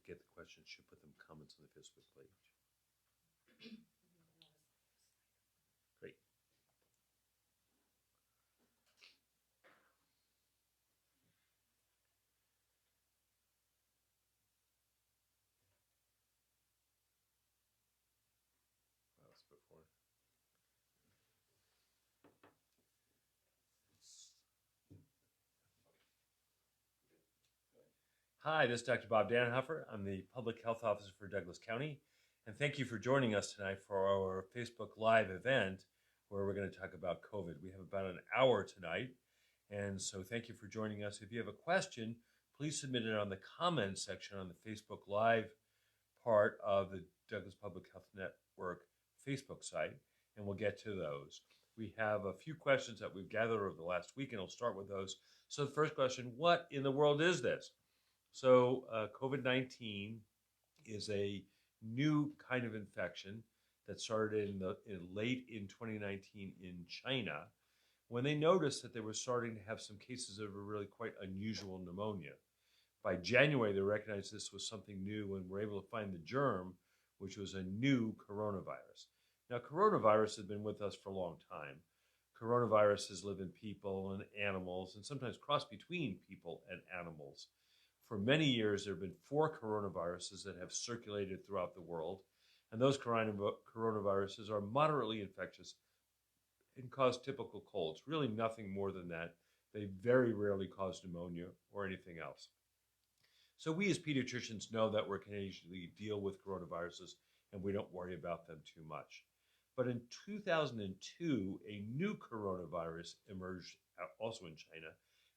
get the questions should put them comments on the Facebook page. Great. That was before. Hi, this is Dr. Bob Dannenhofer. I'm the Public Health Officer for Douglas County, and thank you for joining us tonight for our Facebook Live event where we're going to talk about COVID. We have about an hour tonight, and so thank you for joining us. If you have a question, please submit it on the comments section on the Facebook Live part of the Douglas Public Health Network Facebook site, and we'll get to those. We have a few questions that we've gathered over the last week, and I'll start with those. So the first question, what in the world is this? So COVID-19 is a new kind of infection that started late in 2019 in China, when they noticed that they were starting to have some cases of a really quite unusual pneumonia. By January, they recognized this was something new and were able to find the germ, which was a new coronavirus. Now, coronavirus has been with us for a long time. Coronaviruses live in people and animals and sometimes cross between people and animals. For many years, there have been 4 coronaviruses that have circulated throughout the world, and those coronaviruses are moderately infectious and cause typical colds, really nothing more than that. They very rarely cause pneumonia or anything else. So we as pediatricians know that we can usually deal with coronaviruses and we don't worry about them too much. But in 2002, a new coronavirus emerged also in China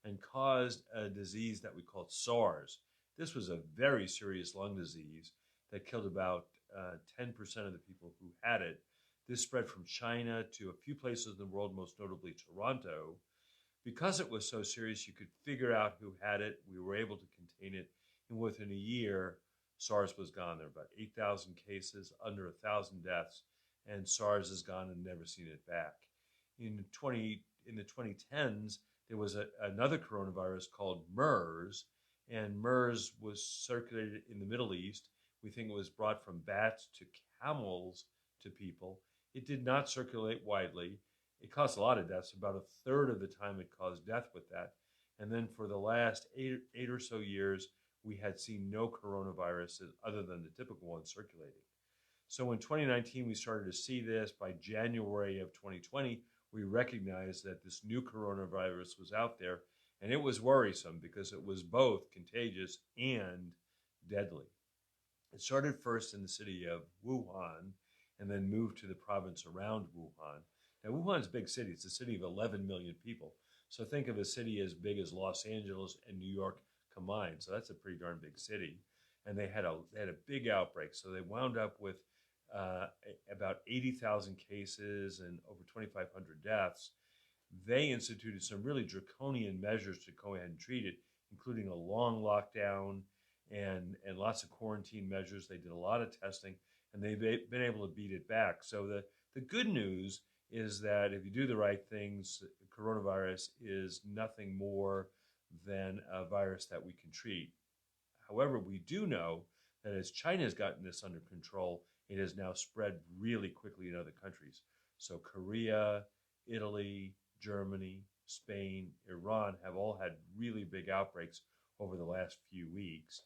and caused a disease that we called SARS. This was a very serious lung disease that killed about 10% of the people who had it. This spread from China to a few places in the world, most notably Toronto. Because it was so serious, you could figure out who had it. We were able to contain it. And within a year, SARS was gone. There were about 8,000 cases, under 1,000 deaths, and SARS is gone and never seen it back. In the 2010s, there was another coronavirus called MERS, and MERS was circulated in the Middle East. We think it was brought from bats to camels to people. It did not circulate widely. It caused a lot of deaths. About a third of the time it caused death with that. And then for the last eight or so years, we had seen no coronaviruses other than the typical ones circulating. So in 2019, we started to see this. By January of 2020, we recognized that this new coronavirus was out there, and it was worrisome because it was both contagious and deadly. It started first in the city of Wuhan and then moved to the province around Wuhan. Now, Wuhan's a big city. It's a city of 11 million people. So think of a city as big as Los Angeles and New York combined. So that's a pretty darn big city. And they had a big outbreak. So they wound up with about 80,000 cases and over 2,500 deaths. They instituted some really draconian measures to go ahead and treat it, including a long lockdown and lots of quarantine measures. They did a lot of testing, and they've been able to beat it back. So the good news is that if you do the right things, coronavirus is nothing more than a virus that we can treat. However, we do know that as China has gotten this under control, it has now spread really quickly in other countries. So Korea, Italy, Germany, Spain, Iran have all had really big outbreaks over the last few weeks.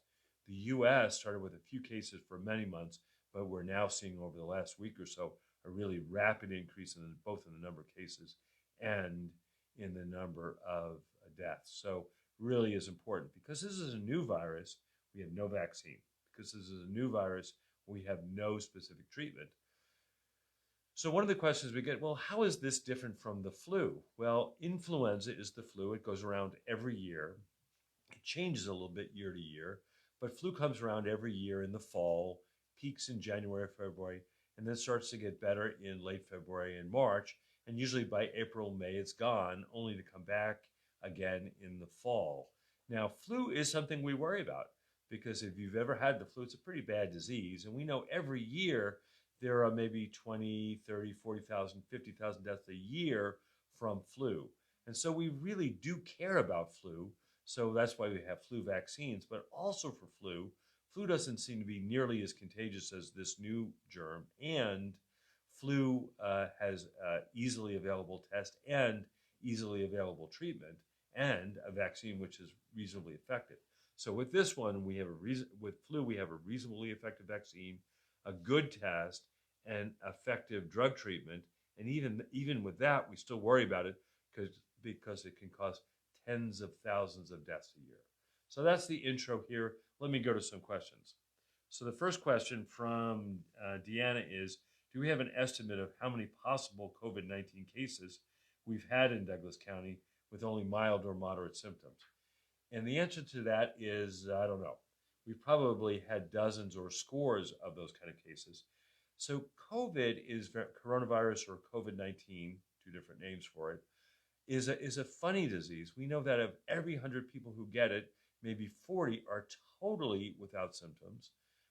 The U.S. started with a few cases for many months, but we're now seeing over the last week or so a really rapid increase in both in the number of cases and in the number of deaths. So really is important. Because this is a new virus, we have no vaccine. Because this is a new virus, we have no specific treatment. So one of the questions we get, well, how is this different from the flu? Well, influenza is the flu. It goes around every year. It changes a little bit year to year, but flu comes around every year in the fall, peaks in January, February, and then starts to get better in late February and March. And usually by April, May, it's gone, only to come back again in the fall. Now, flu is something we worry about because if you've ever had the flu, it's a pretty bad disease. And we know every year there are maybe 20, 30, 40,000, 50,000 deaths a year from flu. And so we really do care about flu. So that's why we have flu vaccines. But also for flu, flu doesn't seem to be nearly as contagious as this new germ, and flu has easily available test and easily available treatment and a vaccine which is reasonably effective. So with this one, with flu, we have a reasonably effective vaccine, a good test, and effective drug treatment. And even with that, we still worry about it because it can cause tens of thousands of deaths a year. So that's the intro here. Let me go to some questions. So the first question from Deanna is, do we have an estimate of how many possible COVID-19 cases we've had in Douglas County with only mild or moderate symptoms? And the answer to that is, I don't know. We've probably had dozens or scores of those kind of cases. So COVID is coronavirus or COVID-19, two different names for it, is a funny disease. We know that of every 100 people who get it, maybe 40 are totally without symptoms.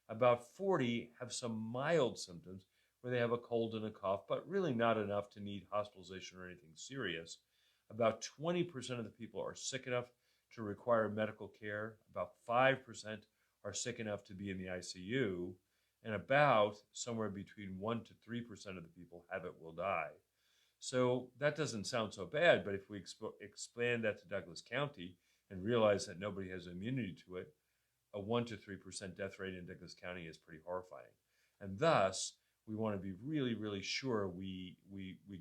About 40 have some mild symptoms where they have a cold and a cough, but really not enough to need hospitalization or anything serious. About 20% of the people are sick enough to require medical care. About 5% are sick enough to be in the ICU. And about somewhere between 1 to 3% of the people have it will die. So that doesn't sound so bad, but if we expand that to Douglas County and realize that nobody has immunity to it, a 1 to 3% death rate in Douglas County is pretty horrifying. And thus, we want to be really, really sure we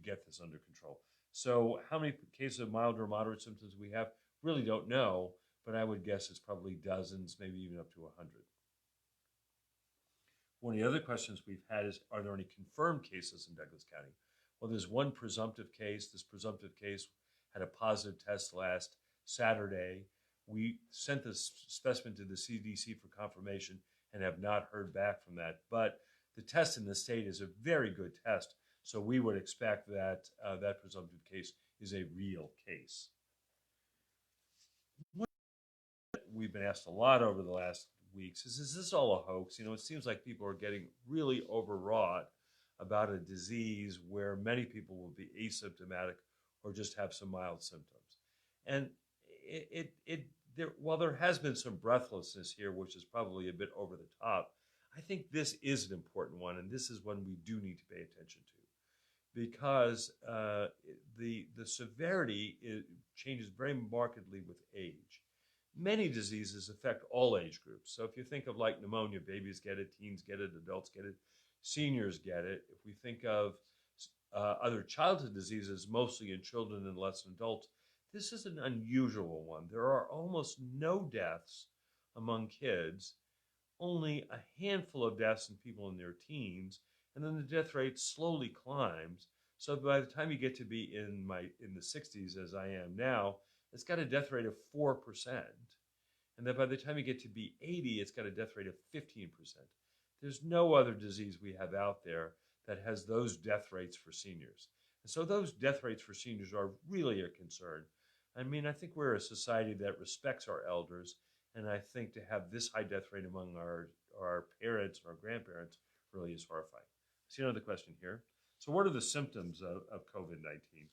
get this under control. So how many cases of mild or moderate symptoms we have, really don't know, but I would guess it's probably dozens, maybe even up to 100. One of the other questions we've had is, are there any confirmed cases in Douglas County? Well, there's one presumptive case. This presumptive case had a positive test last Saturday. We sent this specimen to the CDC for confirmation and have not heard back from that. But the test in the state is a very good test, so we would expect that that presumptive case is a real case. What we've been asked a lot over the last weeks is this all a hoax? You know, it seems like people are getting really overwrought about a disease where many people will be asymptomatic or just have some mild symptoms. And while there has been some breathlessness here, which is probably a bit over the top, I think this is an important one, and this is one we do need to pay attention to, because the severity changes very markedly with age. Many diseases affect all age groups. So if you think of like pneumonia, babies get it, teens get it, adults get it, seniors get it. If we think of other childhood diseases, mostly in children and less in adults, this is an unusual one. There are almost no deaths among kids, only a handful of deaths in people in their teens, and then the death rate slowly climbs. So by the time you get to be in the 60s, as I am now, it's got a death rate of 4%. And then by the time you get to be 80, it's got a death rate of 15%. There's no other disease we have out there that has those death rates for seniors. And so those death rates for seniors are really a concern. I mean, I think we're a society that respects our elders, and I think to have this high death rate among our parents or our grandparents really is horrifying. See another question here. So what are the symptoms of COVID-19?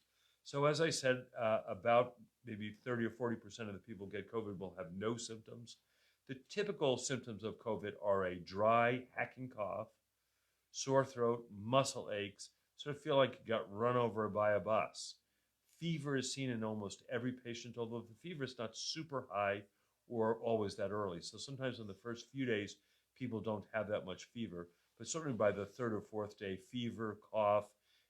So as I said, about maybe 30 or 40% of the people get COVID will have no symptoms. The typical symptoms of COVID are a dry, hacking cough, sore throat, muscle aches, sort of feel like you got run over by a bus. Fever is seen in almost every patient, although the fever is not super high or always that early. So sometimes in the first few days, people don't have that much fever, but certainly by the third or fourth day, fever, cough,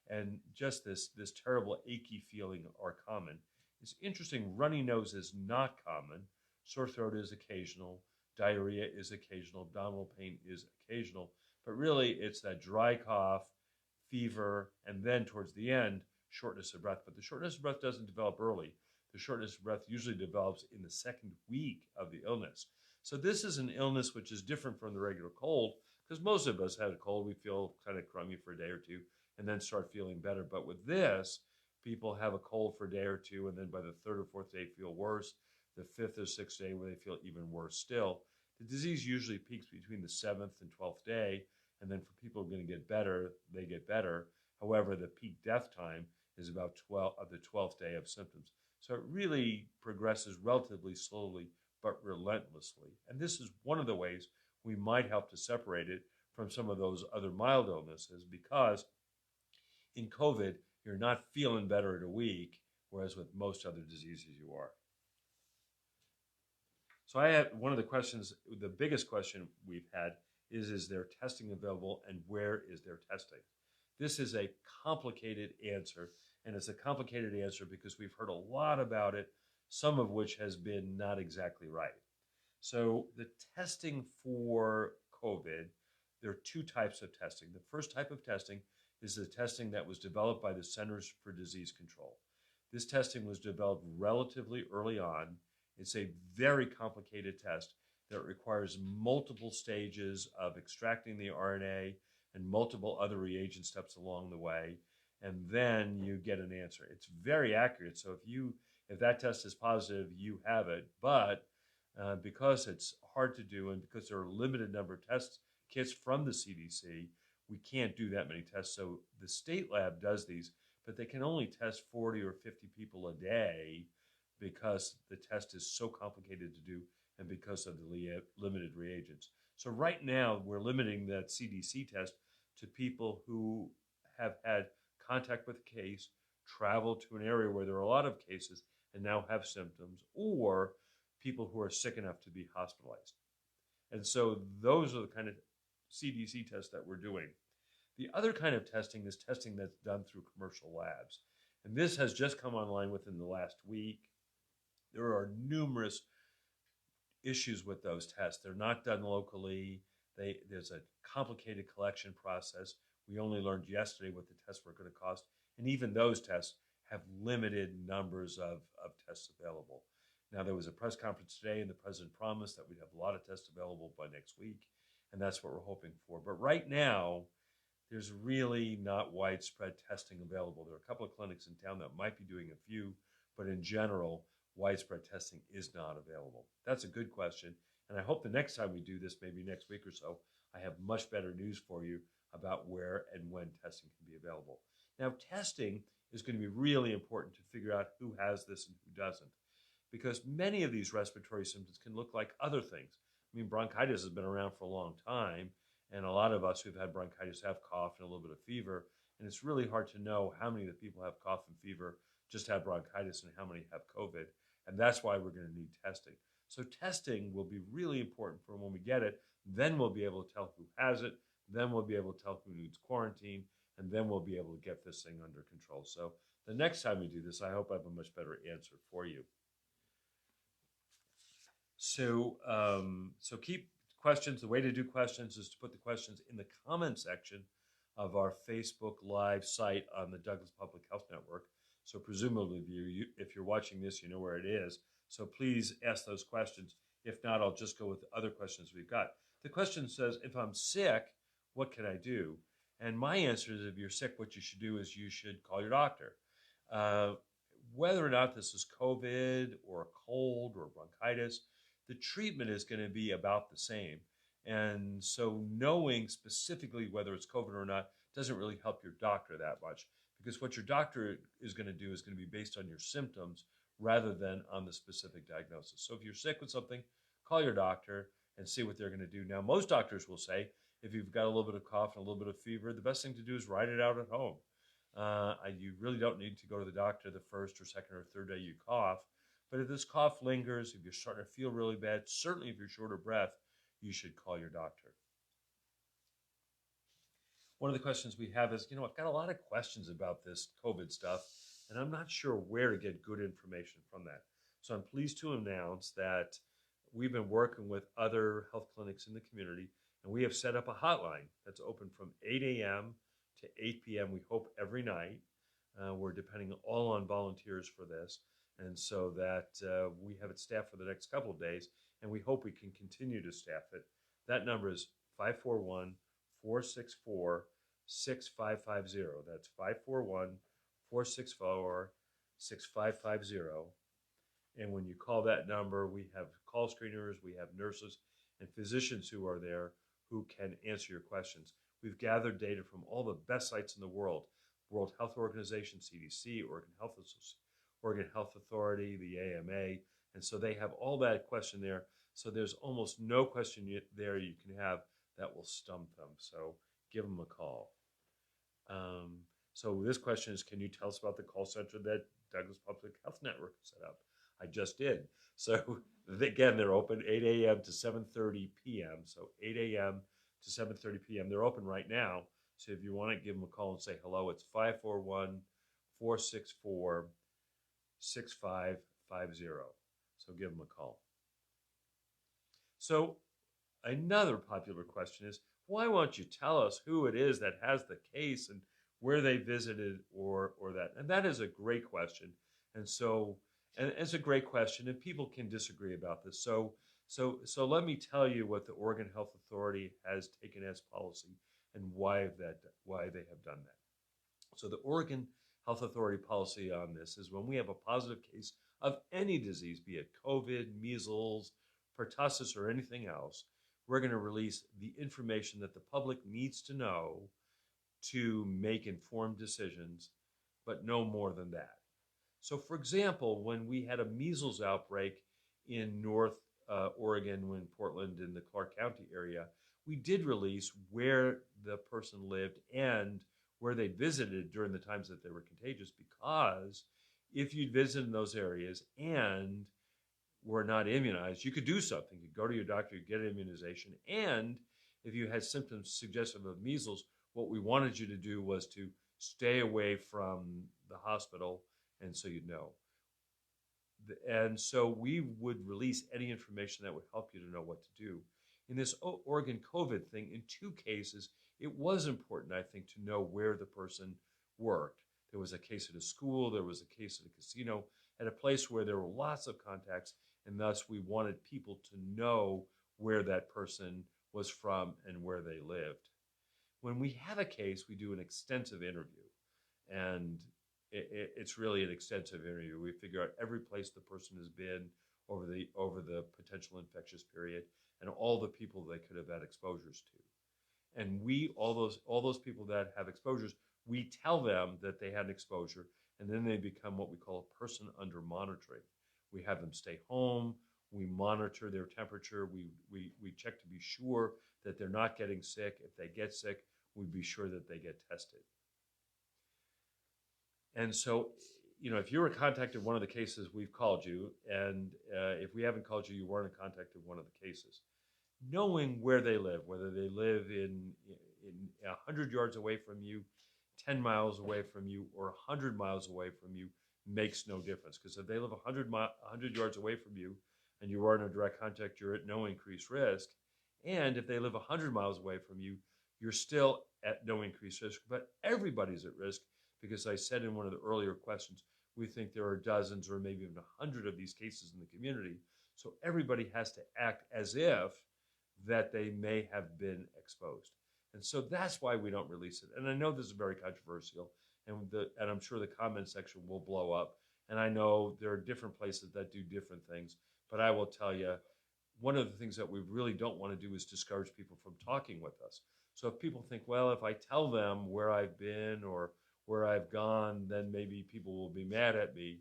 and just this terrible achy feeling are common. It's interesting, runny nose is not common. Sore throat is occasional. Diarrhea is occasional. Abdominal pain is occasional. But really, it's that dry cough, fever, and then towards the end, shortness of breath. But the shortness of breath doesn't develop early. The shortness of breath usually develops in the second week of the illness. So this is an illness which is different from the regular cold, because most of us had a cold. We feel kind of crummy for a day or two and then start feeling better. But with this, people have a cold for a day or two, and then by the third or fourth day feel worse. The fifth or sixth day where they feel even worse still. The disease usually peaks between the 7th and 12th day, and then for people who are going to get better, they get better. However, the peak death time is about the 12th day of symptoms. So it really progresses relatively slowly but relentlessly. And this is one of the ways we might help to separate it from some of those other mild illnesses, because in COVID, you're not feeling better in a week, whereas with most other diseases you are. So I have one of the questions, the biggest question we've had is there testing available, and where is there testing? This is a complicated answer, and it's a complicated answer because we've heard a lot about it, some of which has been not exactly right. So the testing for COVID, there are two types of testing. The first type of testing is the testing that was developed by the Centers for Disease Control. This testing was developed relatively early on. It's a very complicated test that requires multiple stages of extracting the RNA and multiple other reagent steps along the way, and then you get an answer. It's very accurate. So if that test is positive, you have it. But because it's hard to do, and because there are a limited number of test kits from the CDC, we can't do that many tests. So the state lab does these, but they can only test 40 or 50 people a day because the test is so complicated to do and because of the limited reagents. So right now, we're limiting that CDC test to people who have had contact with a case, traveled to an area where there are a lot of cases and now have symptoms, or people who are sick enough to be hospitalized. And so those are the kind of CDC tests that we're doing. The other kind of testing is testing that's done through commercial labs. And this has just come online within the last week. There are numerous issues with those tests. They're not done locally. There's a complicated collection process. We only learned yesterday what the tests were going to cost. And even those tests have limited numbers of tests available. Now, there was a press conference today, and the president promised that we'd have a lot of tests available by next week, and that's what we're hoping for. But right now, there's really not widespread testing available. There are a couple of clinics in town that might be doing a few, but in general, widespread testing is not available. That's a good question, and I hope the next time we do this, maybe next week or so, I have much better news for you about where and when testing can be available. Now, testing is going to be really important to figure out who has this and who doesn't, because many of these respiratory symptoms can look like other things. I mean, bronchitis has been around for a long time, and a lot of us who've had bronchitis have cough and a little bit of fever, and it's really hard to know how many of the people who have cough and fever just have bronchitis and how many have COVID, and that's why we're going to need testing. So testing will be really important for when we get it. Then we'll be able to tell who has it, then we'll be able to tell who needs quarantine, and then we'll be able to get this thing under control. So the next time we do this, I hope I have a much better answer for you. So keep questions. The way to do questions is to put the questions in the comment section of our Facebook Live site on the Douglas Public Health Network. So presumably, if you're watching this, you know where it is. So please ask those questions. If not, I'll just go with the other questions we've got. The question says, if I'm sick, what can I do? And my answer is, if you're sick, what you should do is you should call your doctor. Whether or not this is COVID or a cold or bronchitis, the treatment is going to be about the same. And so knowing specifically whether it's COVID or not doesn't really help your doctor that much, because what your doctor is going to do is going to be based on your symptoms rather than on the specific diagnosis. So if you're sick with something, call your doctor and see what they're going to do. Now, most doctors will say, if you've got a little bit of cough and a little bit of fever, the best thing to do is ride it out at home. You really don't need to go to the doctor the first or second or third day you cough. But if this cough lingers, if you're starting to feel really bad, certainly if you're short of breath, you should call your doctor. One of the questions we have is, I've got a lot of questions about this COVID stuff, and I'm not sure where to get good information from that. So I'm pleased to announce that we've been working with other health clinics in the community, and we have set up a hotline that's open from 8 a.m. to 8 p.m. We hope every night. We're depending all on volunteers for this, and so that we have it staffed for the next couple of days, and we hope we can continue to staff it. That number is 541-464-6550. That's 541-464-6550. And when you call that number, we have call screeners, we have nurses and physicians who are there who can answer your questions. We've gathered data from all the best sites in the world: World Health Organization, CDC, Oregon Health Authority, the AMA. And so they have all that question there. So there's almost no question there you can have that will stump them. So give them a call. So this question is, can you tell us about the call center that Douglas Public Health Network set up? I just did. So again, they're open 8 a.m. to 7:30 p.m. So 8 a.m. to 7:30 p.m. They're open right now. So if you want to give them a call and say hello, it's 541-464-6550. So give them a call. So another popular question is, why won't you tell us who it is that has the case and where they visited or that? And that is a great question. And it's a great question, and people can disagree about this. So let me tell you what the Oregon Health Authority has taken as policy and why they have done that. So the Oregon Health Authority policy on this is, when we have a positive case of any disease, be it COVID, measles, pertussis, or anything else, we're going to release the information that the public needs to know to make informed decisions, but no more than that. So, for example, when we had a measles outbreak in North Oregon, in Portland, in the Clark County area, we did release where the person lived and where they visited during the times that they were contagious, because if you'd visited in those areas and were not immunized, you could do something. You could go to your doctor, you get an immunization, and if you had symptoms suggestive of measles, what we wanted you to do was to stay away from the hospital, and so you'd know. And so we would release any information that would help you to know what to do. In this Oregon COVID thing, in two cases, it was important, I think, to know where the person worked. There was a case at a school, there was a case at a casino, at a place where there were lots of contacts, and thus we wanted people to know where that person was from and where they lived. When we have a case, we do an extensive interview, and it's really an extensive interview. We figure out every place the person has been over the potential infectious period and all the people they could have had exposures to. And all those people that have exposures, we tell them that they had an exposure, and then they become what we call a person under monitoring. We have them stay home. We monitor their temperature. We check to be sure that they're not getting sick. If they get sick, we be sure that they get tested. And so, if you were contacted one of the cases, we've called you. And if we haven't called you, you weren't in contact with one of the cases. Knowing where they live, whether they live in 100 yards away from you, 10 miles away from you, or 100 miles away from you, makes no difference. Because if they live 100 yards away from you and you are in a direct contact, you're at no increased risk. And if they live 100 miles away from you, you're still at no increased risk. But everybody's at risk, because I said in one of the earlier questions, we think there are dozens or maybe even 100 of these cases in the community. So everybody has to act as if that they may have been exposed. And so that's why we don't release it. And I know this is very controversial, and I'm sure the comment section will blow up. And I know there are different places that do different things. But I will tell you, one of the things that we really don't want to do is discourage people from talking with us. So if people think, well, if I tell them where I've been or where I've gone, then maybe people will be mad at me,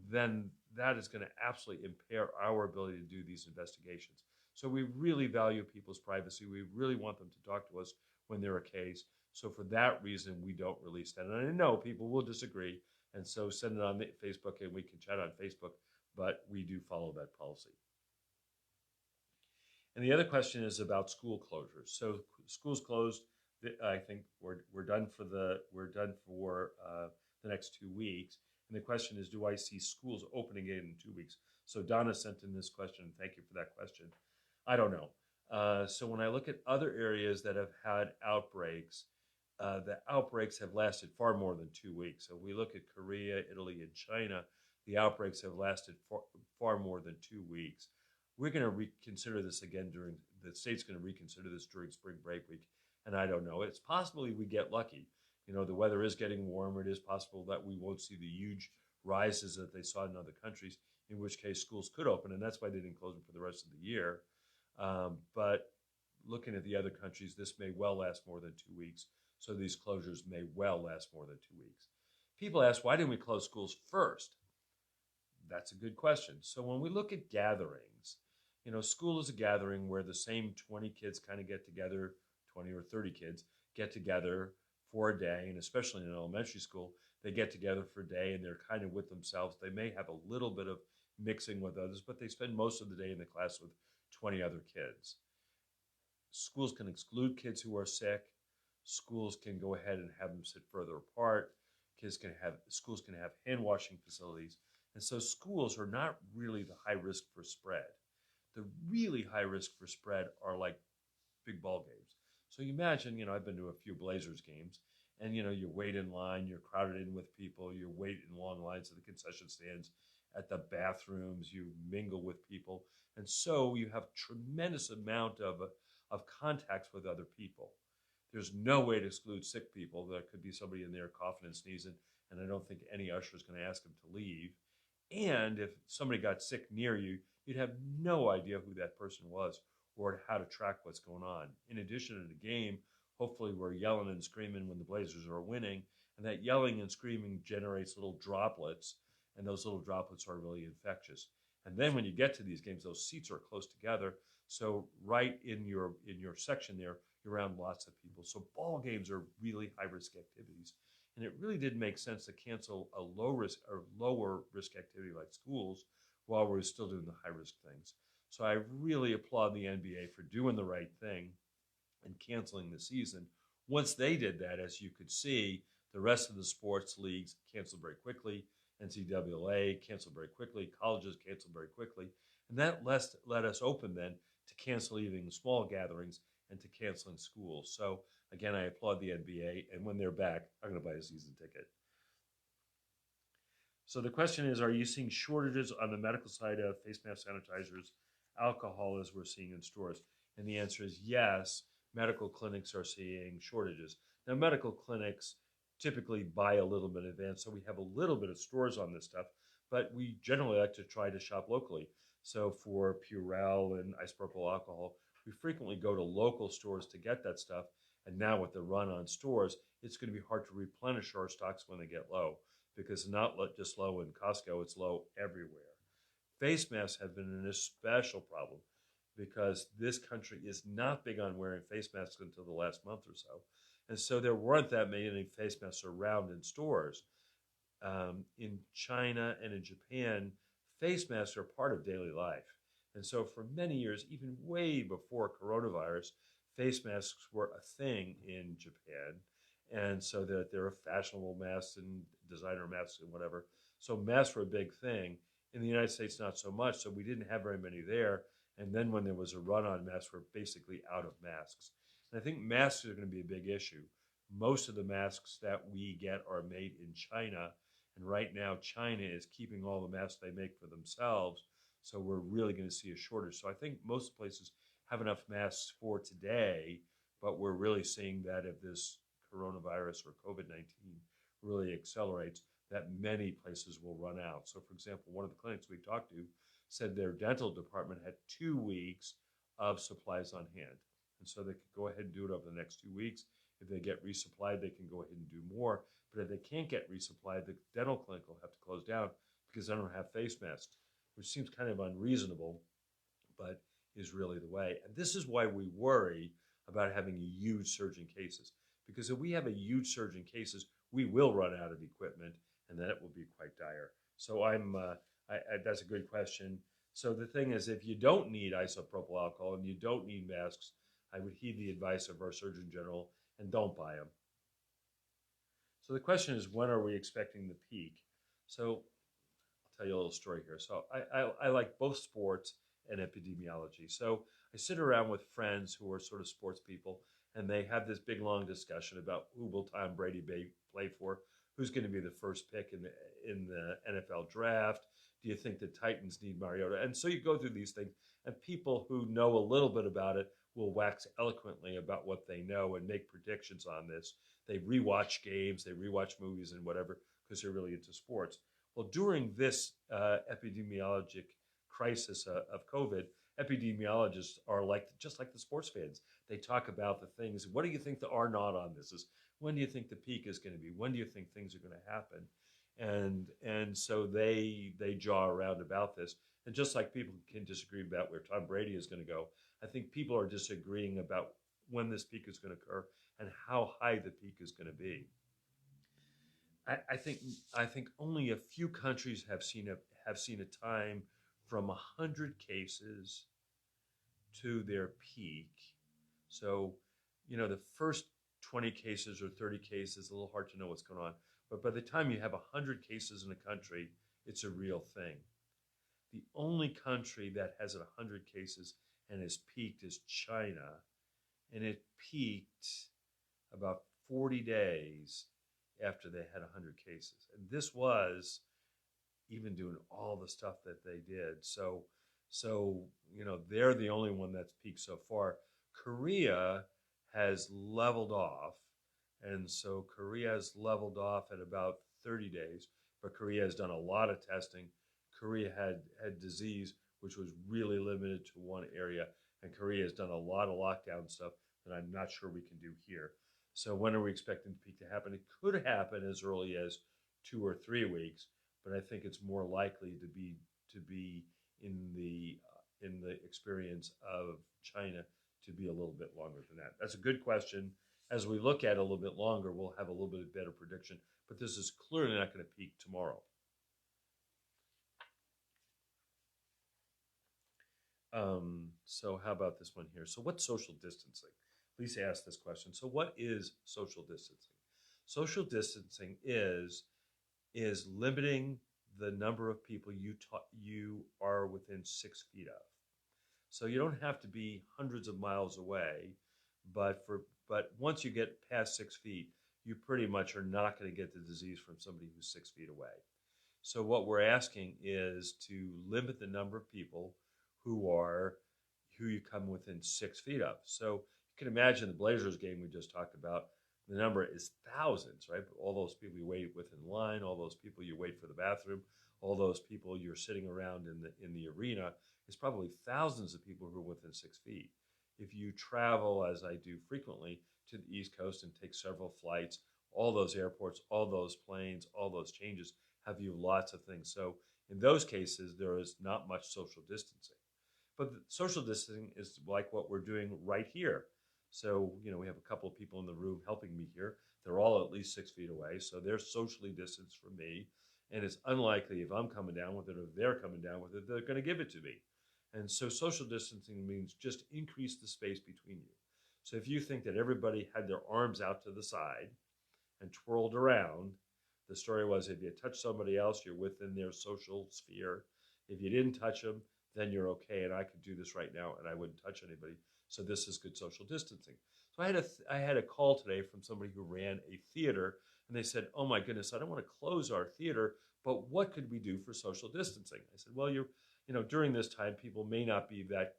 then that is going to absolutely impair our ability to do these investigations. So we really value people's privacy. We really want them to talk to us when they're a case. So for that reason, we don't release that. And I know people will disagree, and so send it on Facebook, and we can chat on Facebook, but we do follow that policy. And the other question is about school closures. So schools closed. I think we're done for the next 2 weeks. And the question is, do I see schools opening again in 2 weeks? So Donna sent in this question. Thank you for that question. I don't know. So when I look at other areas that have had outbreaks, the outbreaks have lasted far more than 2 weeks. So we look at Korea, Italy, and China, the outbreaks have lasted far more than 2 weeks. We're going to reconsider this again the state's going to reconsider this during spring break week. And I don't know. It's possible we get lucky. The weather is getting warmer. It is possible that we won't see the huge rises that they saw in other countries, in which case schools could open. And that's why they didn't close them for the rest of the year. But looking at the other countries, this may well last more than 2 weeks. So these closures may well last more than 2 weeks. People ask, why didn't we close schools first? That's a good question. So when we look at gatherings, School is a gathering where the same 20 kids kind of get together, 20 or 30 kids get together for a day, and especially in elementary school, they get together for a day and they're kind of with themselves. They may have a little bit of mixing with others, but they spend most of the day in the class with 20 other kids. Schools can exclude kids who are sick. Schools can go ahead and have them sit further apart. Schools can have hand washing facilities. And so schools are not really the high risk for spread. The really high risk for spread are like big ball games. So you imagine, I've been to a few Blazers games, and you wait in line, you're crowded in with people, you wait in long lines at the concession stands, at the bathrooms, you mingle with people, and so you have tremendous amount of contacts with other people. There's no way to exclude sick people. There could be somebody in there coughing and sneezing, and I don't think any usher is going to ask them to leave. And if somebody got sick near you, you'd have no idea who that person was or how to track what's going on. In addition to the game, hopefully we're yelling and screaming when the Blazers are winning, and that yelling and screaming generates little droplets, and those little droplets are really infectious. And then when you get to these games, those seats are close together, so right in your section there, you're around lots of people. So ball games are really high-risk activities. And it really did make sense to cancel a lower risk activity like schools while we're still doing the high-risk things. So I really applaud the NBA for doing the right thing and canceling the season. Once they did that, as you could see, the rest of the sports leagues canceled very quickly. NCAA canceled very quickly. Colleges canceled very quickly. And that let us open then to cancel even small gatherings and to canceling schools. So again, I applaud the NBA, and when they're back, I'm going to buy a season ticket. So the question is, are you seeing shortages on the medical side of face mask, sanitizers, alcohol as we're seeing in stores? And the answer is yes, medical clinics are seeing shortages. Now, medical clinics typically buy a little bit in advance, so we have a little bit of stores on this stuff, but we generally like to try to shop locally. So for Purell and isopropyl alcohol, we frequently go to local stores to get that stuff. And now with the run on stores, it's going to be hard to replenish our stocks when they get low, because it's not just low in Costco, it's low everywhere. Face masks have been an especial problem because this country is not big on wearing face masks until the last month or so. And so there weren't that many face masks around in stores. In China and in Japan, face masks are part of daily life. And so for many years, even way before coronavirus, face masks were a thing in Japan. And so that there are fashionable masks and designer masks and whatever. So masks were a big thing. In the United States, not so much. So we didn't have very many there. And then when there was a run on masks, we're basically out of masks. And I think masks are going to be a big issue. Most of the masks that we get are made in China. And right now, China is keeping all the masks they make for themselves. So we're really going to see a shortage. So I think most places have enough masks for today, but we're really seeing that if this coronavirus or COVID-19 really accelerates, that many places will run out. So for example, one of the clinics we talked to said their dental department had 2 weeks of supplies on hand. And so they could go ahead and do it over the next 2 weeks. If they get resupplied, they can go ahead and do more. But if they can't get resupplied, the dental clinic will have to close down because they don't have face masks, which seems kind of unreasonable, but is really the way. And this is why we worry about having a huge surge in cases. Because if we have a huge surge in cases, we will run out of equipment, and then it will be quite dire. So that's a good question. So the thing is, if you don't need isopropyl alcohol and you don't need masks, I would heed the advice of our Surgeon General and don't buy them. So the question is, when are we expecting the peak? So I'll tell you a little story here. So I like both sports and epidemiology. So I sit around with friends who are sort of sports people, and they have this big, long discussion about who will Tom Brady play for, who's going to be the first pick in the NFL draft. Do you think the Titans need Mariota? And so you go through these things, and people who know a little bit about it will wax eloquently about what they know and make predictions on this. They rewatch games, they rewatch movies and whatever, because they're really into sports. Well, during this epidemiologic crisis of COVID, epidemiologists are just like the sports fans. They talk about the things. What do you think the R naught on this is? When do you think the peak is going to be? When do you think things are going to happen? and so they jaw around about this. And just like people can disagree about where Tom Brady is going to go, I think people are disagreeing about when this peak is going to occur and how high the peak is going to be. I think only a few countries have seen a time from 100 cases to their peak. So, the first 20 cases or 30 cases, a little hard to know what's going on. But by the time you have 100 cases in a country, it's a real thing. The only country that has 100 cases and has peaked is China, and it peaked about 40 days after they had 100 cases. And this was even doing all the stuff that they did. So they're the only one that's peaked so far. Korea has leveled off, and so Korea has leveled off at about 30 days, but Korea has done a lot of testing. Korea had disease which was really limited to one area, and Korea has done a lot of lockdown stuff that I'm not sure we can do here. So when are we expecting the peak to happen? It could happen as early as 2 or 3 weeks, but I think it's more likely to be in the experience of China to be a little bit longer than that. That's a good question. As we look at it a little bit longer, we'll have a little bit better prediction, but this is clearly not going to peak tomorrow. So how about this one here? So what's social distancing? Lisa asked this question. So what is social distancing? Social distancing is limiting the number of people you are within 6 feet of. So you don't have to be hundreds of miles away, but once you get past 6 feet, you pretty much are not going to get the disease from somebody who's 6 feet away. So what we're asking is to limit the number of people who you come within 6 feet of. So you can imagine the Blazers game we just talked about. The number is thousands, right? All those people you wait with in line, all those people you wait for the bathroom, all those people you're sitting around in the arena. It's probably thousands of people who are within 6 feet. If you travel, as I do frequently, to the East Coast and take several flights, all those airports, all those planes, all those changes have you lots of things. So in those cases, there is not much social distancing. But the social distancing is like what we're doing right here. So, we have a couple of people in the room helping me here. They're all at least 6 feet away, so they're socially distanced from me. And it's unlikely if I'm coming down with it or they're coming down with it, they're going to give it to me. And so social distancing means just increase the space between you. So if you think that everybody had their arms out to the side and twirled around, the story was if you touch somebody else, you're within their social sphere. If you didn't touch them, then you're okay. And I could do this right now and I wouldn't touch anybody. So this is good social distancing. So I had a call today from somebody who ran a theater, and they said, "Oh my goodness, I don't want to close our theater, but what could we do for social distancing?" I said, "Well, during this time, people may not be that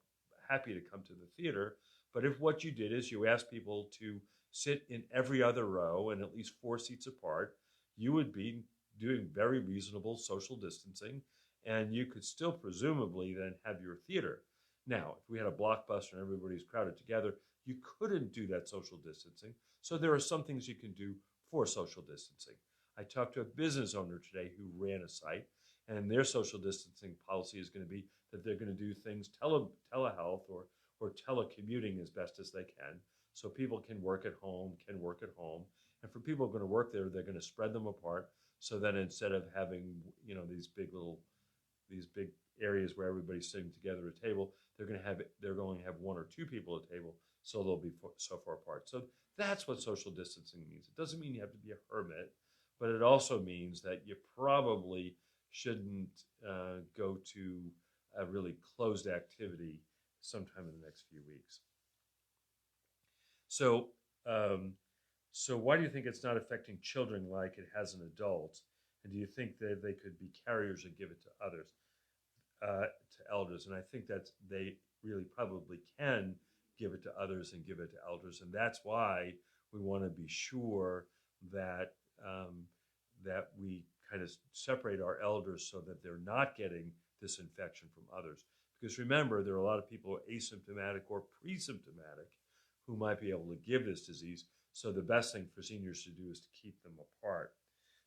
happy to come to the theater, but if what you did is you asked people to sit in every other row and at least 4 seats apart, you would be doing very reasonable social distancing, and you could still presumably then have your theater." Now, if we had a blockbuster and everybody's crowded together, you couldn't do that social distancing. So there are some things you can do for social distancing. I talked to a business owner today who ran a site, and their social distancing policy is going to be that they're going to do things telehealth or telecommuting as best as they can. So people can work at home. And for people who are going to work there, they're going to spread them apart so that instead of having, these big areas where everybody's sitting together at a table, they're going to have 1 or 2 people at a table, so they'll be so far apart. So that's what social distancing means. It doesn't mean you have to be a hermit, but it also means that you probably shouldn't go to a really closed activity sometime in the next few weeks. So, so why do you think it's not affecting children like it has an adult? And do you think that they could be carriers and give it to others? To elders, and I think that they really probably can give it to others and give it to elders, and that's why we want to be sure that that we kind of separate our elders so that they're not getting this infection from others. Because remember, there are a lot of people who are asymptomatic or pre-symptomatic who might be able to give this disease. So the best thing for seniors to do is to keep them apart.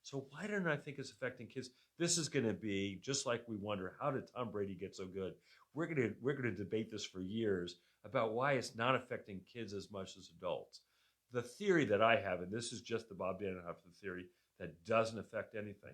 So why don't I think it's affecting kids? This is going to be just like we wonder, how did Tom Brady get so good? We're going to debate this for years about why it's not affecting kids as much as adults. The theory that I have, and this is just the Bob Dannenhofer theory that doesn't affect anything,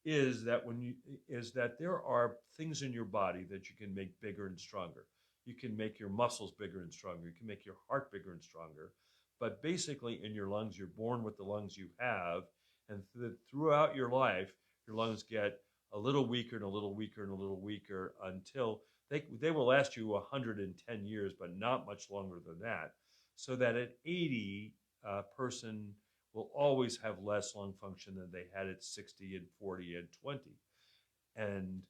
is that there are things in your body that you can make bigger and stronger. You can make your muscles bigger and stronger. You can make your heart bigger and stronger. But basically, in your lungs, you're born with the lungs you have, and throughout your life, your lungs get a little weaker and a little weaker and a little weaker until they will last you 110 years, but not much longer than that. So that at 80, a person will always have less lung function than they had at 60 and 40 and 20. And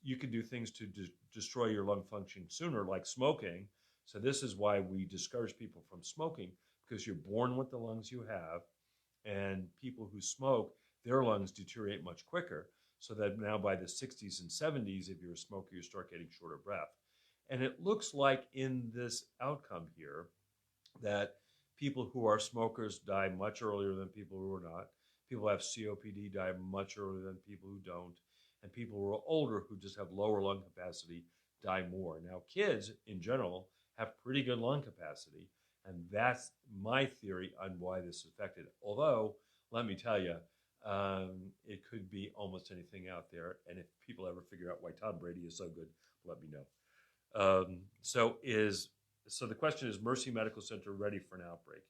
you can do things to destroy your lung function sooner, like smoking. So this is why we discourage people from smoking, because you're born with the lungs you have, and people who smoke, their lungs deteriorate much quicker. So that now by the 60s and 70s, if you're a smoker, you start getting shorter breath. And it looks like in this outcome here that people who are smokers die much earlier than people who are not. People who have COPD die much earlier than people who don't. And people who are older who just have lower lung capacity die more. Now, kids in general have pretty good lung capacity, and that's my theory on why this is affected. Although, let me tell you, it could be almost anything out there. And if people ever figure out why Tom Brady is so good, let me know. So the question is, Mercy Medical Center ready for an outbreak?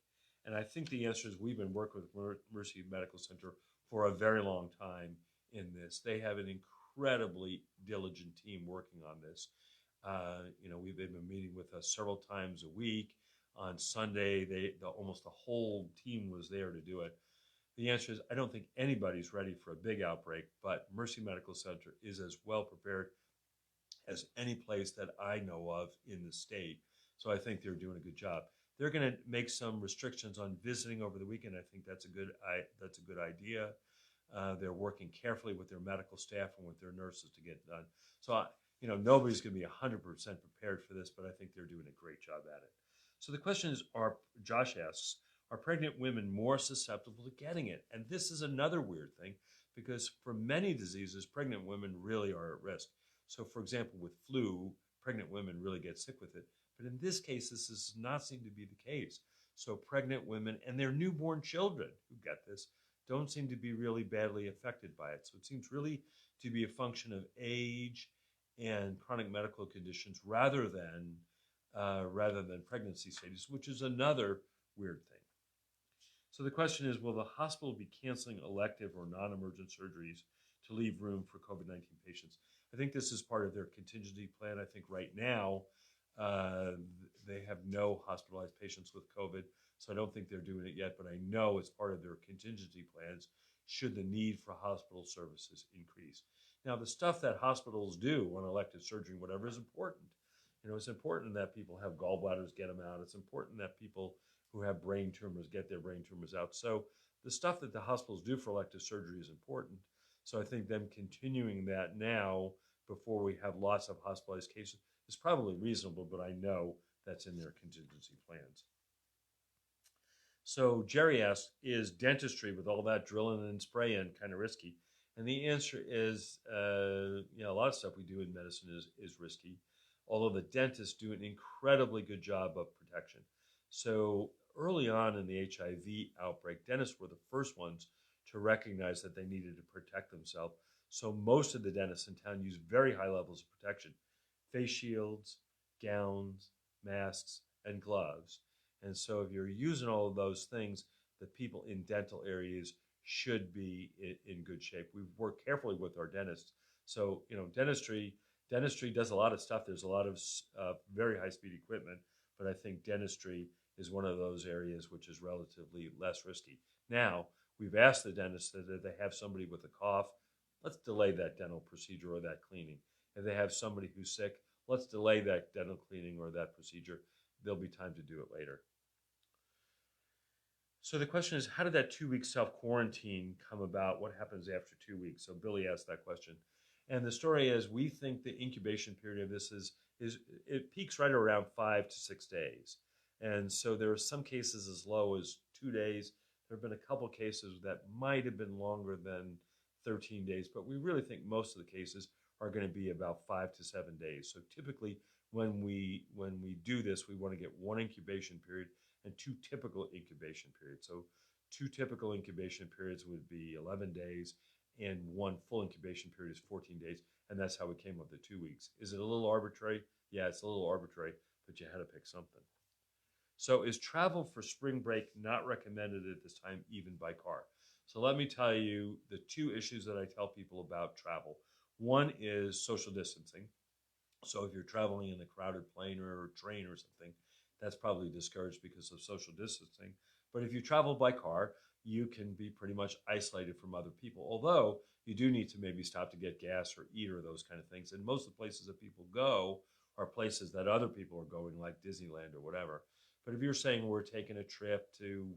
And I think the answer is we've been working with Mercy Medical Center for a very long time in this. They have an incredibly diligent team working on this. We've been meeting with us several times a week. On Sunday, almost the whole team was there to do it. The answer is I don't think anybody's ready for a big outbreak, but Mercy Medical Center is as well prepared as any place that I know of in the state. So I think they're doing a good job. They're going to make some restrictions on visiting over the weekend. I think that's a good idea. They're working carefully with their medical staff and with their nurses to get it done. So nobody's going to be 100% prepared for this, but I think they're doing a great job at it. So the question is, Josh asks, are pregnant women more susceptible to getting it? And this is another weird thing, because for many diseases, pregnant women really are at risk. So, for example, with flu, pregnant women really get sick with it. But in this case, this does not seem to be the case. So pregnant women and their newborn children who get this don't seem to be really badly affected by it. So it seems really to be a function of age and chronic medical conditions rather than pregnancy status, which is another weird thing. So the question is, will the hospital be canceling elective or non-emergent surgeries to leave room for COVID-19 patients? I think this is part of their contingency plan. I think right now they have no hospitalized patients with COVID, so I don't think they're doing it yet, but I know it's part of their contingency plans should the need for hospital services increase. Now, the stuff that hospitals do on elective surgery, whatever, is important. It's important that people have gallbladders, get them out. It's important that people who have brain tumors get their brain tumors out. So the stuff that the hospitals do for elective surgery is important. So I think them continuing that now before we have lots of hospitalized cases is probably reasonable, but I know that's in their contingency plans. So Jerry asks, is dentistry with all that drilling and spraying kind of risky? And the answer is, a lot of stuff we do in medicine is risky, although the dentists do an incredibly good job of protection. So early on in the HIV outbreak, dentists were the first ones to recognize that they needed to protect themselves. So most of the dentists in town use very high levels of protection: face shields, gowns, masks, and gloves. And so if you're using all of those things, the people in dental areas should be in good shape. We've worked carefully with our dentists. So, dentistry does a lot of stuff. There's a lot of very high-speed equipment, but I think dentistry is one of those areas which is relatively less risky. Now, we've asked the dentists that if they have somebody with a cough, let's delay that dental procedure or that cleaning. If they have somebody who's sick, let's delay that dental cleaning or that procedure. There'll be time to do it later. So the question is, how did that 2-week self-quarantine come about? What happens after 2 weeks? So Billy asked that question. And the story is, we think the incubation period of this is it peaks right around 5 to 6 days. And so there are some cases as low as 2 days, There have been a couple cases that might have been longer than 13 days, but we really think most of the cases are going to be about 5 to 7 days. So typically, when we do this, we want to get one incubation period and two typical incubation periods. So two typical incubation periods would be 11 days, and one full incubation period is 14 days, and that's how we came up with the 2 weeks. Is it a little arbitrary? Yeah, it's a little arbitrary, but you had to pick something. So is travel for spring break not recommended at this time, even by car? So let me tell you the two issues that I tell people about travel. One is social distancing. So if you're traveling in a crowded plane or train or something, that's probably discouraged because of social distancing. But if you travel by car, you can be pretty much isolated from other people. Although you do need to maybe stop to get gas or eat or those kind of things. And most of the places that people go are places that other people are going, like Disneyland or whatever. But if you're saying we're taking a trip to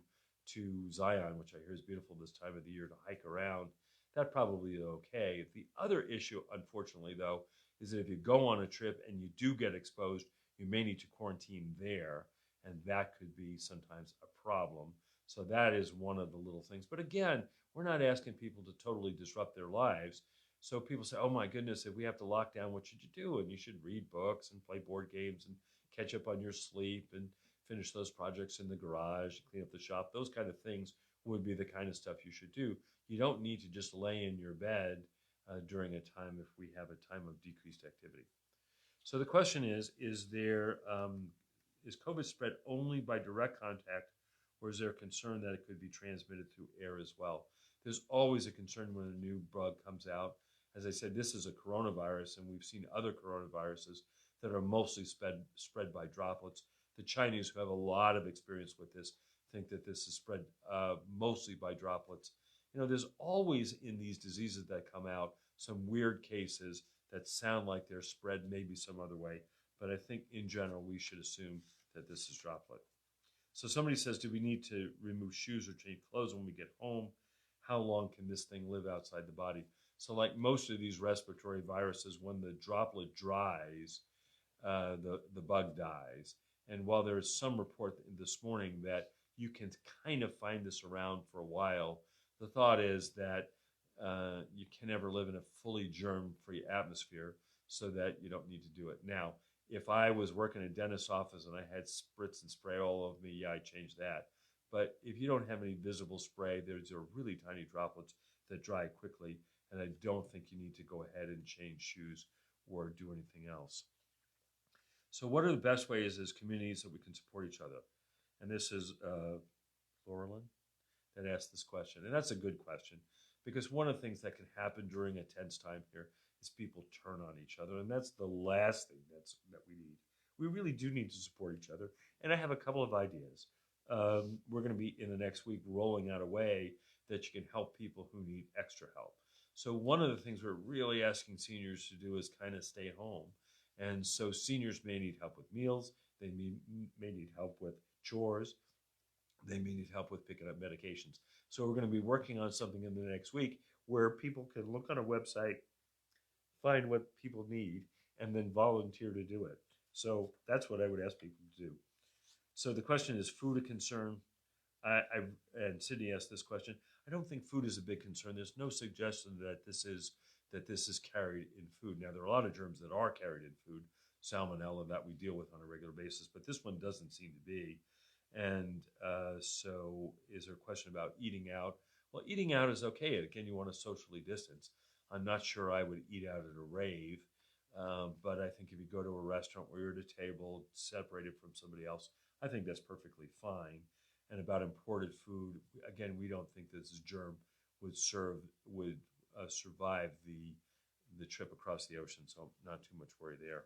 Zion, which I hear is beautiful this time of the year to hike around, that probably is okay. The other issue, unfortunately, though, is that if you go on a trip and you do get exposed, you may need to quarantine there, and that could be sometimes a problem. So that is one of the little things. But again, we're not asking people to totally disrupt their lives. So people say, oh my goodness, if we have to lock down, what should you do? And you should read books and play board games and catch up on your sleep and finish those projects in the garage, clean up the shop. Those kind of things would be the kind of stuff you should do. You don't need to just lay in your bed during a time if we have a time of decreased activity. So the question is there is COVID spread only by direct contact, or is there a concern that it could be transmitted through air as well? There's always a concern when a new bug comes out. As I said, this is a coronavirus, and we've seen other coronaviruses that are mostly spread by droplets. The Chinese, who have a lot of experience with this, think that this is spread mostly by droplets. You know, there's always in these diseases that come out some weird cases that sound like they're spread maybe some other way. But I think in general, we should assume that this is droplet. So somebody says, do we need to remove shoes or change clothes when we get home? How long can this thing live outside the body? So like most of these respiratory viruses, when the droplet dries, the bug dies. And while there is some report this morning that you can kind of find this around for a while, the thought is that you can never live in a fully germ-free atmosphere, so that you don't need to do it. Now, if I was working in a dentist's office and I had spritz and spray all over me, yeah, I'd change that. But if you don't have any visible spray, there's really tiny droplets that dry quickly, and I don't think you need to go ahead and change shoes or do anything else. So what are the best ways as communities that we can support each other? And this is Laurelyn that asked this question. And that's a good question, because one of the things that can happen during a tense time here is people turn on each other. And that's the last thing that we need. We really do need to support each other. And I have a couple of ideas. We're going to be in the next week rolling out a way that you can help people who need extra help. So one of the things we're really asking seniors to do is kind of stay home. And so seniors may need help with meals. They may need help with chores. They may need help with picking up medications. So we're going to be working on something in the next week where people can look on a website, find what people need, and then volunteer to do it. So that's what I would ask people to do. So the question is, food a concern? And Sydney asked this question. I don't think food is a big concern. There's no suggestion that this is carried in food. Now, there are a lot of germs that are carried in food, salmonella, that we deal with on a regular basis, but this one doesn't seem to be. And so is there a question about eating out? Well, eating out is okay. Again, you want to socially distance. I'm not sure I would eat out at a rave, but I think if you go to a restaurant where you're at a table separated from somebody else, I think that's perfectly fine. And about imported food, again, we don't think this germ would survive the trip across the ocean, so not too much worry there.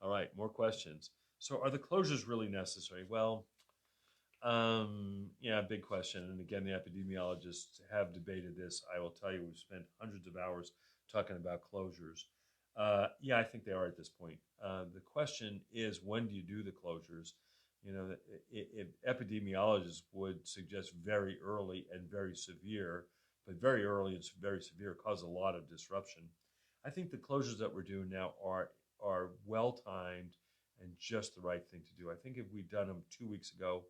All right, more questions. So are the closures really necessary? Well, yeah, big question. And again, the epidemiologists have debated this. I will tell you, we've spent hundreds of hours talking about closures. Yeah, I think they are at this point. The question is, when do you do the closures? You know, epidemiologists would suggest very early and very severe, but very early and very severe cause a lot of disruption. I think the closures that we're doing now are well-timed and just the right thing to do. I think if we'd done them 2 weeks ago,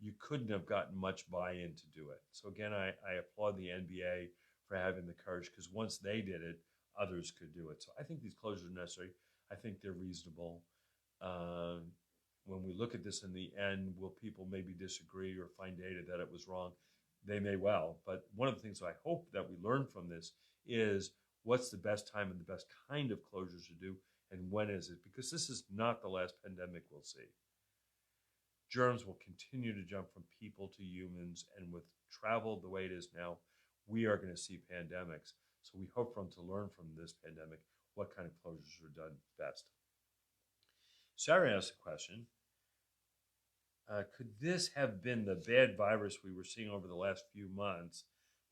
you couldn't have gotten much buy-in to do it. So again, I applaud the NBA for having the courage, because once they did it, others could do it. So I think these closures are necessary. I think they're reasonable. Um, when we look at this in the end, will people maybe disagree or find data that it was wrong? They may well. But one of the things I hope that we learn from this is what's the best time and the best kind of closures to do, and when is it? Because this is not the last pandemic we'll see. Germs will continue to jump from people to humans, and with travel the way it is now, we are going to see pandemics. So we hope from to learn from this pandemic what kind of closures are done best. Sarah asked a question. Could this have been the bad virus we were seeing over the last few months,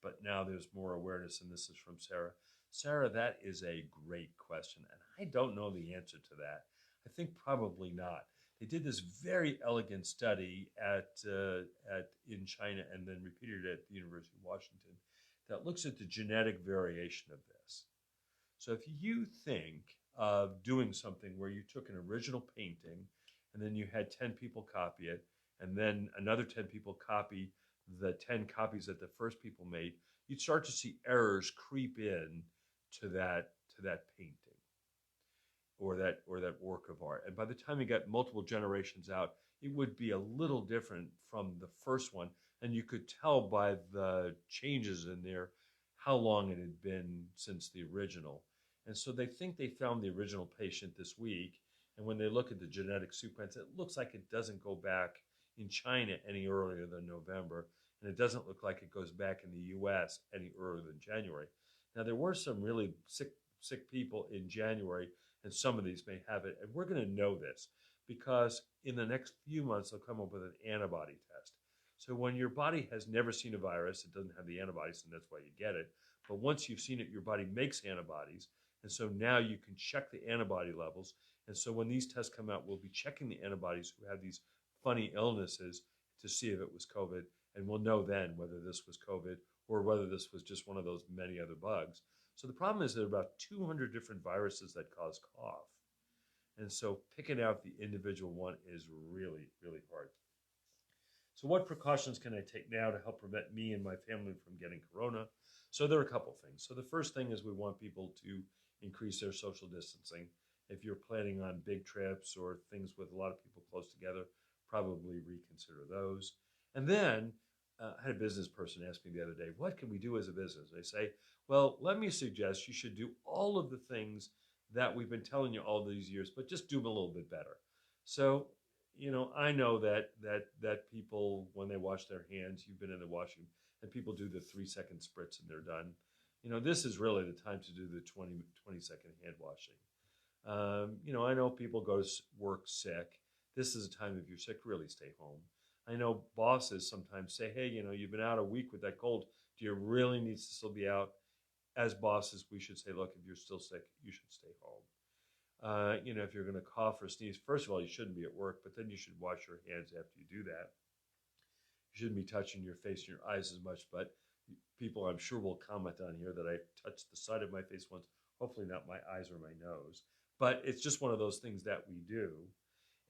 but now there's more awareness? And this is from Sarah. Sarah, that is a great question, and I don't know the answer to that. I think probably not. They did this very elegant study in China and then repeated it at the University of Washington that looks at the genetic variation of this. So if you think of doing something where you took an original painting and then you had 10 people copy it, and then another 10 people copy the 10 copies that the first people made, you'd start to see errors creep in to that painting or that work of art. And by the time you got multiple generations out, it would be a little different from the first one. And you could tell by the changes in there how long it had been since the original. And so they think they found the original patient this week. And when they look at the genetic sequence, it looks like it doesn't go back in China any earlier than November. And it doesn't look like it goes back in the US any earlier than January. Now, there were some really sick people in January, and some of these may have it. And we're going to know this because in the next few months, they'll come up with an antibody test. So when your body has never seen a virus, it doesn't have the antibodies, and that's why you get it. But once you've seen it, your body makes antibodies. And so now you can check the antibody levels. And so when these tests come out, we'll be checking the antibodies who have these funny illnesses to see if it was COVID. And we'll know then whether this was COVID or whether this was just one of those many other bugs. So the problem is there are about 200 different viruses that cause cough. And so picking out the individual one is really, really hard. So what precautions can I take now to help prevent me and my family from getting corona? So there are a couple things. So the first thing is we want people to increase their social distancing. If you're planning on big trips or things with a lot of people close together, probably reconsider those. And then I had a business person ask me the other day, what can we do as a business? And I say, well, let me suggest you should do all of the things that we've been telling you all these years, but just do them a little bit better. So, I know that people, when they wash their hands, you've been in the washing, and people do the 3-second spritz and they're done. This is really the time to do the 20-second hand washing. I know people go to work sick. This is a time if you're sick, really stay home. I know bosses sometimes say, hey, you've been out a week with that cold. Do you really need to still be out? As bosses, we should say, look, if you're still sick, you should stay home. If you're going to cough or sneeze, first of all, you shouldn't be at work, but then you should wash your hands after you do that. You shouldn't be touching your face and your eyes as much, but people, I'm sure, will comment on here that I touched the side of my face once, hopefully not my eyes or my nose. But it's just one of those things that we do.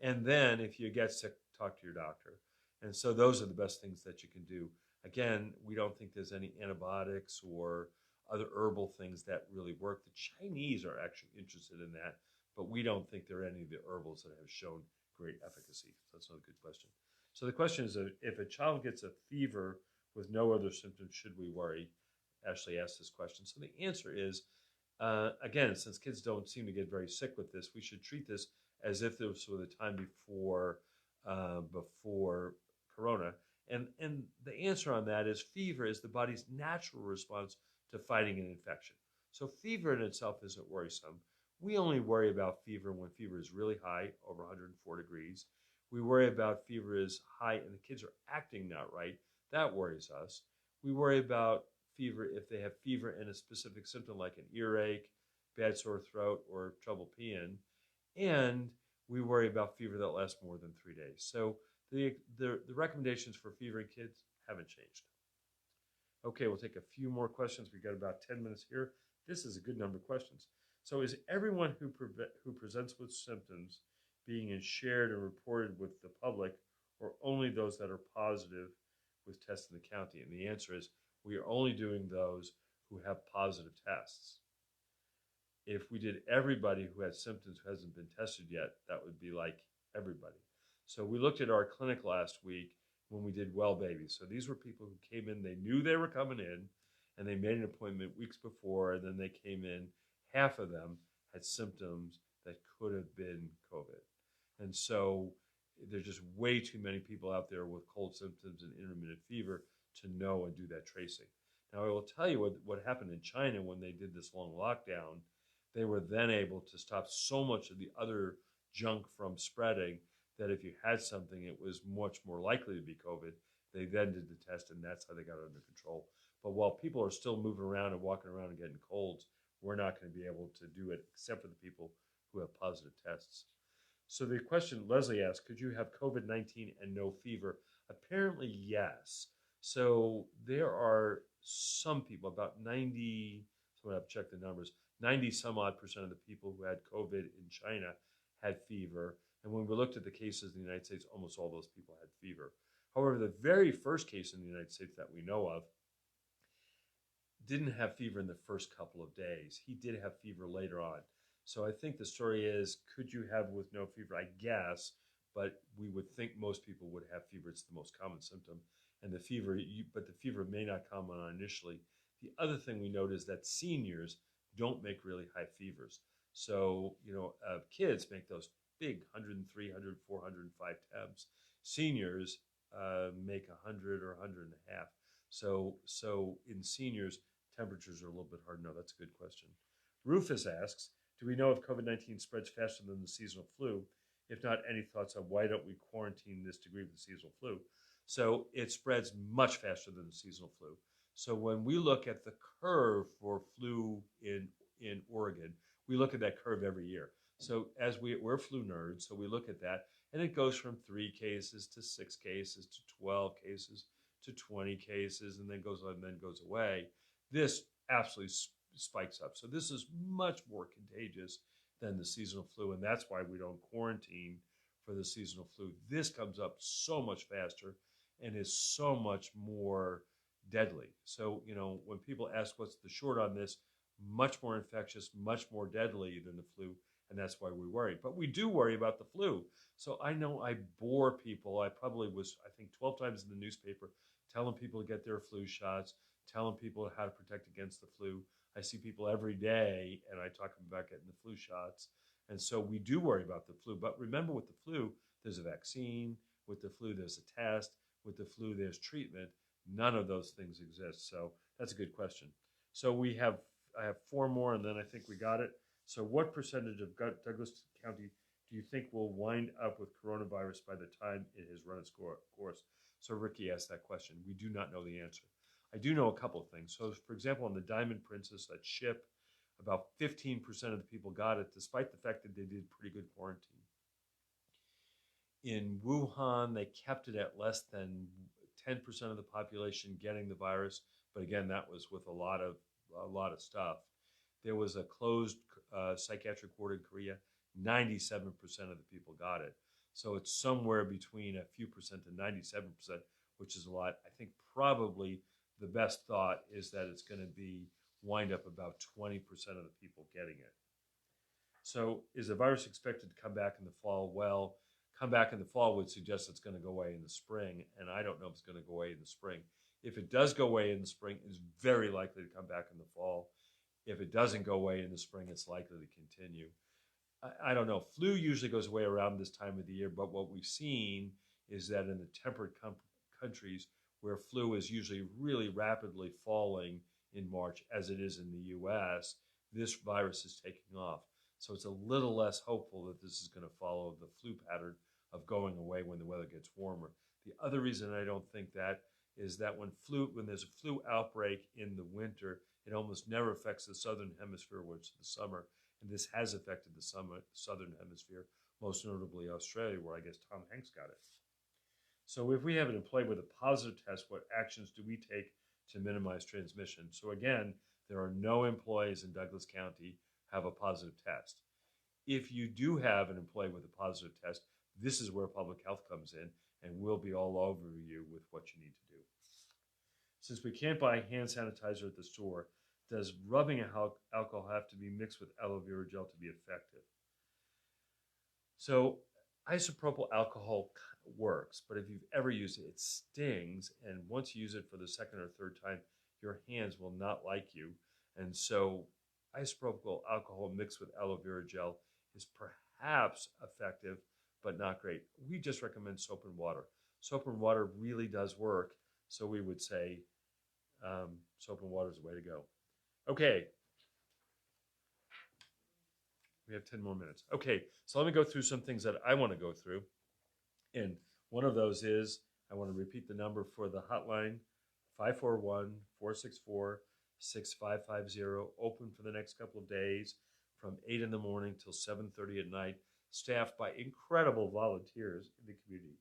And then if you get sick, talk to your doctor. And so those are the best things that you can do. Again, we don't think there's any antibiotics or other herbal things that really work. The Chinese are actually interested in that, but we don't think there are any of the herbals that have shown great efficacy. So that's another good question. So the question is, if a child gets a fever with no other symptoms, should we worry? Ashley asked this question. So the answer is, again, since kids don't seem to get very sick with this, we should treat this as if this were the time before corona. And the answer on that is fever is the body's natural response to fighting an infection. So fever in itself isn't worrisome. We only worry about fever when fever is really high, over 104 degrees. We worry about fever is high and the kids are acting not right. That worries us. We worry about fever if they have fever and a specific symptom like an earache, bad sore throat, or trouble peeing. And we worry about fever that lasts more than 3 days. So the recommendations for fever in kids haven't changed. Okay, we'll take a few more questions. We've got about 10 minutes here. This is a good number of questions. So is everyone who presents with symptoms being shared and reported with the public, or only those that are positive with tests in the county? And the answer is we are only doing those who have positive tests. If we did everybody who has symptoms who hasn't been tested yet, that would be like everybody. So we looked at our clinic last week when we did well babies. So these were people who came in, they knew they were coming in, and they made an appointment weeks before, and then they came in. Half of them had symptoms that could have been COVID. And so there's just way too many people out there with cold symptoms and intermittent fever to know and do that tracing. Now, I will tell you what happened in China when they did this long lockdown. They were then able to stop so much of the other junk from spreading that if you had something, it was much more likely to be COVID. They then did the test, and that's how they got it under control. But while people are still moving around and walking around and getting colds, we're not going to be able to do it except for the people who have positive tests. So the question Leslie asked, could you have COVID-19 and no fever? Apparently, yes. So there are some people, about 90, so I have to check the numbers, 90 some odd percent of the people who had COVID in China had fever. And when we looked at the cases in the United States, almost all those people had fever. However, the very first case in the United States that we know of didn't have fever in the first couple of days. He did have fever later on. So I think the story is, could you have with no fever? I guess, but we would think most people would have fever. It's the most common symptom. And the fever, but the fever may not come on initially. The other thing we note is that seniors don't make really high fevers. So, kids make those big 103, 104, 105 temps. Seniors make 100 or 100 and a half. So in seniors, temperatures are a little bit hard to know. That's a good question. Rufus asks, do we know if COVID-19 spreads faster than the seasonal flu? If not, any thoughts on why don't we quarantine this degree of the seasonal flu? So it spreads much faster than the seasonal flu. So when we look at the curve for flu in Oregon, we look at that curve every year. So as we're flu nerds, so we look at that, and it goes from 3 cases to 6 cases to 12 cases to 20 cases, and then goes on, and then goes away. This absolutely spikes up. So this is much more contagious than the seasonal flu, and that's why we don't quarantine for the seasonal flu. This comes up so much faster and is so much more deadly. So, when people ask what's the short on this, much more infectious, much more deadly than the flu, and that's why we worry. But we do worry about the flu. So I know I bore people. I probably was, 12 times in the newspaper telling people to get their flu shots, telling people how to protect against the flu. I see people every day, and I talk about getting the flu shots. And so we do worry about the flu. But remember, with the flu, there's a vaccine. With the flu, there's a test. With the flu, there's treatment. None of those things exist. So that's a good question. So I have 4 more, and then I think we got it. So what percentage of Douglas County do you think will wind up with coronavirus by the time it has run its course? So Ricky asked that question. We do not know the answer. I do know a couple of things. So, for example, on the Diamond Princess, that ship, about 15% of the people got it, despite the fact that they did pretty good quarantine. In Wuhan, they kept it at less than 10% of the population getting the virus, but again, that was with a lot of stuff. There was a closed psychiatric ward in Korea. 97% of the people got it. So it's somewhere between a few percent and 97%, which is a lot. I think probably the best thought is that it's going to wind up about 20% of the people getting it. So is the virus expected to come back in the fall? Well, come back in the fall would suggest it's going to go away in the spring, and I don't know if it's going to go away in the spring. If it does go away in the spring, it's very likely to come back in the fall. If it doesn't go away in the spring, it's likely to continue. I don't know. Flu usually goes away around this time of the year, but what we've seen is that in the temperate countries where flu is usually really rapidly falling in March, as it is in the U.S., this virus is taking off. So it's a little less hopeful that this is going to follow the flu pattern of going away when the weather gets warmer. The other reason I don't think that is that when there's a flu outbreak in the winter, it almost never affects the southern hemisphere, which is the summer. And this has affected the southern hemisphere, most notably Australia, where I guess Tom Hanks got it. So if we have an employee with a positive test, what actions do we take to minimize transmission? So again, there are no employees in Douglas County have a positive test. If you do have an employee with a positive test, this is where public health comes in, and we'll be all over you with what you need to do. Since we can't buy hand sanitizer at the store, does rubbing alcohol have to be mixed with aloe vera gel to be effective? So isopropyl alcohol works, but if you've ever used it, it stings, and once you use it for the second or third time, your hands will not like you. And so isopropyl alcohol mixed with aloe vera gel is perhaps effective, but not great. We just recommend soap and water. Soap and water really does work, so we would say soap and water is the way to go. Okay. We have 10 more minutes. Okay, so let me go through some things that I want to go through. And one of those is, I want to repeat the number for the hotline, 541-464-6550, open for the next couple of days from 8 in the morning till 7:30 at night, staffed by incredible volunteers in the community.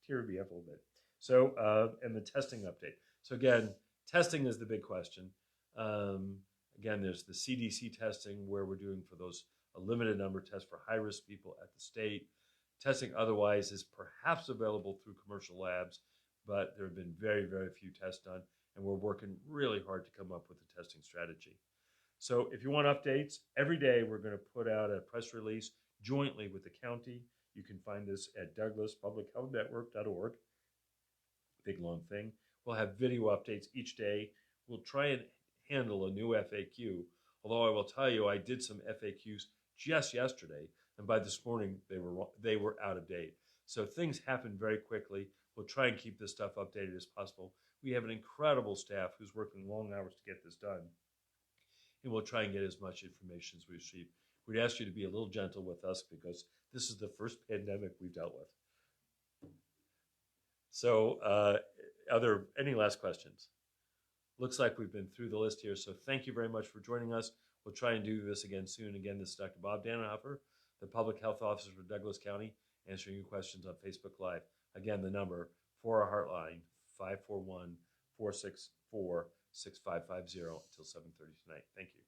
Tear me up a little bit. So, and the testing update. So again, testing is the big question. Again, there's the CDC testing where we're doing for those a limited number of tests for high-risk people at the state. Testing otherwise is perhaps available through commercial labs, but there have been very, very few tests done, and we're working really hard to come up with a testing strategy. So if you want updates, every day we're going to put out a press release jointly with the county. You can find this at douglaspublichealthnetwork.org. Big long thing. We'll have video updates each day. We'll try and handle a new FAQ, although I will tell you I did some FAQs just yesterday, and by this morning they were out of date. So things happen very quickly. We'll try and keep this stuff updated as possible. We have an incredible staff who's working long hours to get this done, and we'll try and get as much information as we receive. We'd ask you to be a little gentle with us because this is the first pandemic we've dealt with. So any last questions? Looks like we've been through the list here, so thank you very much for joining us. We'll try and do this again soon. Again, this is Dr. Bob Dannenhofer, the Public Health Officer for Douglas County, answering your questions on Facebook Live. Again, the number for our hotline, 541-464-6550 until 7:30 tonight. Thank you.